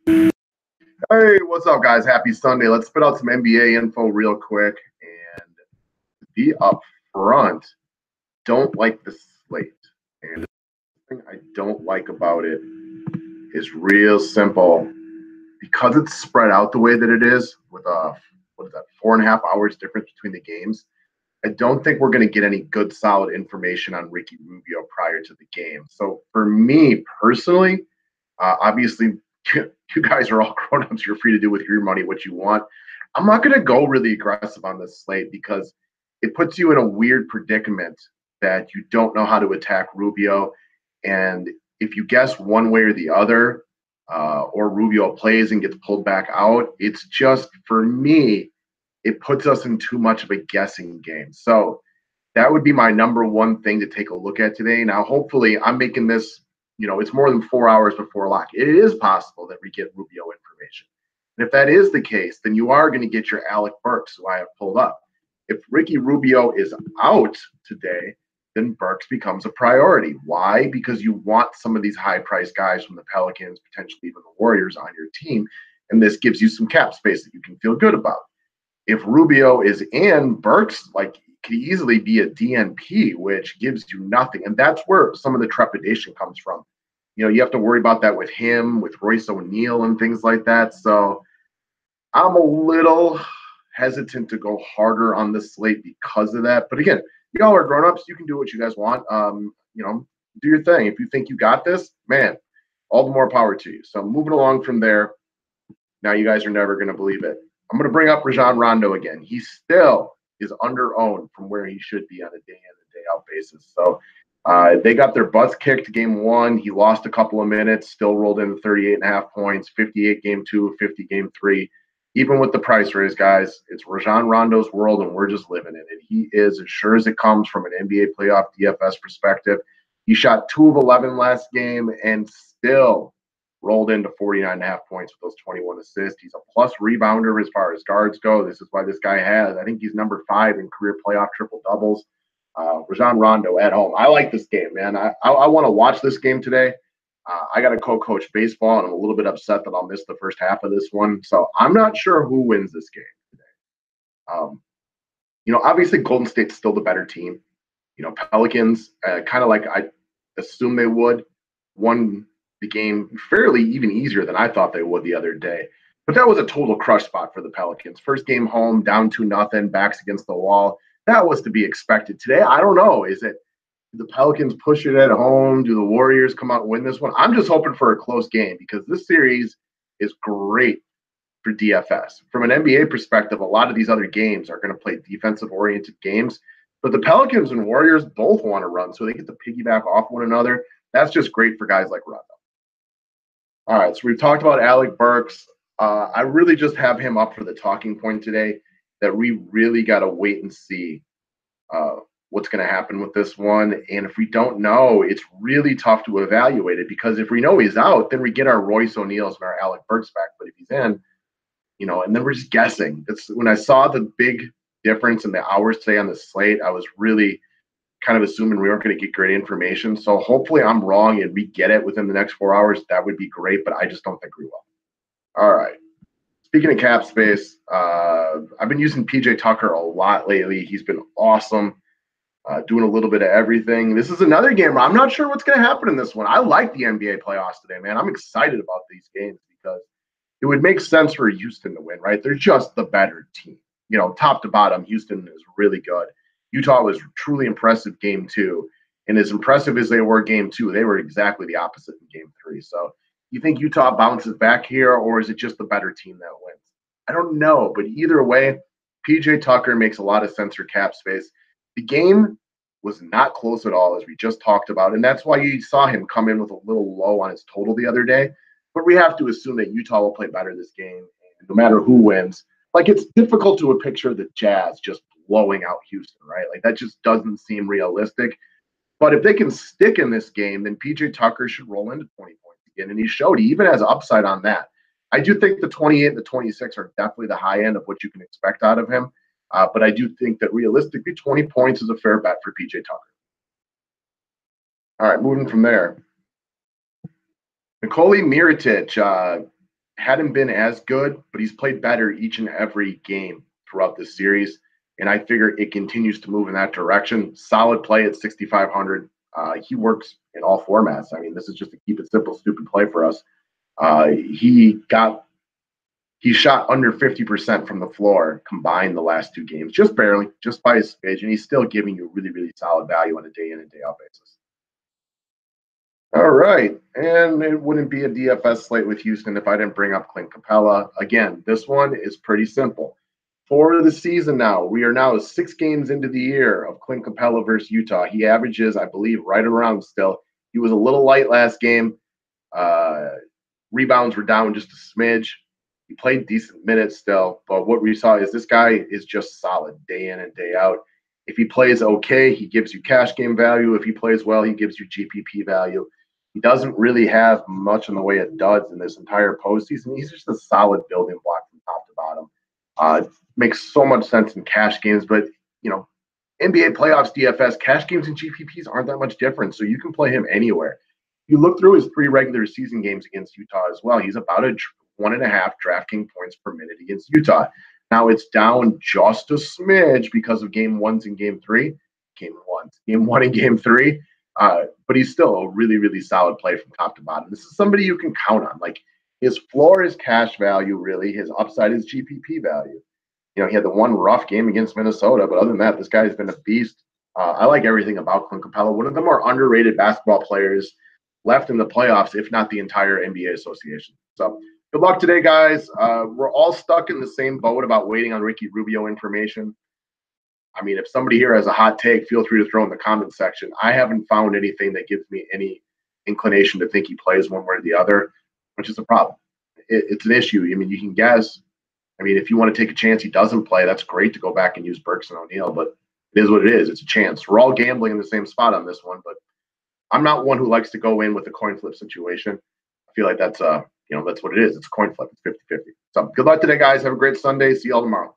Hey, what's up, guys? Happy Sunday. Let's spit out some NBA info real quick and be up front. Don't like the slate. And the thing I don't like about it is real simple. Because it's spread out the way that it is, with what is that, 4.5 hours difference between the games, I don't think we're going to get any good, solid information on Ricky Rubio prior to the game. So for me personally, obviously, you guys are all grown-ups. You're free to do with your money what you want. I'm not going to go really aggressive on this slate because it puts you in a weird predicament that you don't know how to attack Rubio. And if you guess one way or the other, or Rubio plays and gets pulled back out, it's just, for me, it puts us in too much of a guessing game. So that would be my number one thing to take a look at today. Now, hopefully, I'm making this, it's more than 4 hours before lock. It is possible that we get Rubio information. And if that is the case, then you are going to get your Alec Burks, who I have pulled up. If Ricky Rubio is out today, then Burks becomes a priority. Why? Because you want some of these high-priced guys from the Pelicans, potentially even the Warriors, on your team, and this gives you some cap space that you can feel good about. If Rubio is in, Burks could easily be a DNP, which gives you nothing, and that's where some of the trepidation comes from. You have to worry about that with him, with Royce O'Neal, and things like that. So I'm a little hesitant to go harder on this slate because of that. But again, y'all are grown-ups. You can do what you guys want. Do your thing. If you think you got this, man, all the more power to you. So moving along from there, now you guys are never going to believe it. I'm going to bring up Rajon Rondo again. He still is under-owned from where he should be on a day-in and day-out basis. So they got their butts kicked game one. He lost a couple of minutes, still rolled in 38.5 points, 58 game two, 50 game three. Even with the price raise, guys, it's Rajon Rondo's world, and we're just living in it. He is as sure as it comes from an NBA playoff DFS perspective. He shot 2 of 11 last game and still rolled into 49.5 points with those 21 assists. He's a plus rebounder as far as guards go. This is why this guy I think he's number 5 in career playoff triple-doubles. Rajon Rondo at home. I like this game, man. I want to watch this game today. I got to co-coach baseball, and I'm a little bit upset that I'll miss the first half of this one. So I'm not sure who wins this game today. Obviously Golden State's still the better team. Pelicans, kind of like I assumed they would, won the game fairly even easier than I thought they would the other day. But that was a total crush spot for the Pelicans. First game home, down 2-0, backs against the wall. That was to be expected. Today, I don't know. Is it the Pelicans push it at home? Do the Warriors come out and win this one? I'm just hoping for a close game because this series is great for DFS. From an NBA perspective, a lot of these other games are going to play defensive-oriented games. But the Pelicans and Warriors both want to run, so they get to piggyback off one another. That's just great for guys like Rondo. All right, so we've talked about Alec Burks. I really just have him up for the talking point today that we really got to wait and see what's going to happen with this one. And if we don't know, it's really tough to evaluate it because if we know he's out, then we get our Royce O'Neals and our Alec Burks back. But if he's in, and then we're just guessing. It's when I saw the big difference in the hours today on the slate, I was really kind of assuming we weren't going to get great information. So hopefully I'm wrong and we get it within the next 4 hours. That would be great, but I just don't think we will. All right. Speaking of cap space, I've been using PJ Tucker a lot lately. He's been awesome, doing a little bit of everything. This is another game where I'm not sure what's going to happen in this one. I like the NBA playoffs today, man. I'm excited about these games because it would make sense for Houston to win, right? They're just the better team. Top to bottom, Houston is really good. Utah was truly impressive game 2. And as impressive as they were game 2, they were exactly the opposite in game 3. So you think Utah bounces back here, or is it just the better team that wins? I don't know. But either way, PJ Tucker makes a lot of sense for cap space. The game was not close at all, as we just talked about. And that's why you saw him come in with a little low on his total the other day. But we have to assume that Utah will play better this game, no matter who wins. It's difficult to picture the Jazz just blowing out Houston, right? That just doesn't seem realistic. But if they can stick in this game, then PJ Tucker should roll into 20 points again. And he showed he even has upside on that. I do think the 28 and the 26 are definitely the high end of what you can expect out of him. But I do think that realistically, 20 points is a fair bet for PJ Tucker. All right, moving from there. Nikola Mirotic hadn't been as good, but he's played better each and every game throughout this series. And I figure it continues to move in that direction. Solid play at 6,500. He works in all formats. I mean, this is just a keep it simple, stupid play for us. He shot under 50% from the floor combined the last two games, just barely, just by his smidge, and he's still giving you really, really solid value on a day in and day out basis. All right, and it wouldn't be a DFS slate with Houston if I didn't bring up Clint Capela. Again, this one is pretty simple. For the season now, we are now 6 games into the year of Clint Capela versus Utah. He averages, I believe, right around still. He was a little light last game. Rebounds were down just a smidge. He played decent minutes still, but what we saw is this guy is just solid day in and day out. If he plays okay, he gives you cash game value. If he plays well, he gives you GPP value. He doesn't really have much in the way of duds in this entire postseason. He's just a solid building block from top to bottom. Makes so much sense in cash games, but NBA playoffs, DFS, cash games and GPPs aren't that much different, so you can play him anywhere. You look through his 3 regular season games against Utah as well. He's about a 1.5 DraftKings points per minute against Utah. Now it's down just a smidge because of game 1s and game 3. Game 1 and game 3. But he's still a really, really solid play from top to bottom. This is somebody you can count on. Like, his floor is cash value, really. His upside is GPP value. He had the one rough game against Minnesota, but other than that, this guy's been a beast. I like everything about Clint Capela. One of the more underrated basketball players left in the playoffs, if not the entire NBA association. So good luck today, guys. We're all stuck in the same boat about waiting on Ricky Rubio information. I mean, if somebody here has a hot take, feel free to throw in the comments section. I haven't found anything that gives me any inclination to think he plays one way or the other, which is a problem. It's an issue. I mean, you can guess. I mean, if you want to take a chance he doesn't play, that's great to go back and use Burks and O'Neal, but it is what it is. It's a chance. We're all gambling in the same spot on this one, but I'm not one who likes to go in with a coin flip situation. I feel like that's what it is. It's a coin flip. It's 50-50. So good luck today, guys. Have a great Sunday. See you all tomorrow.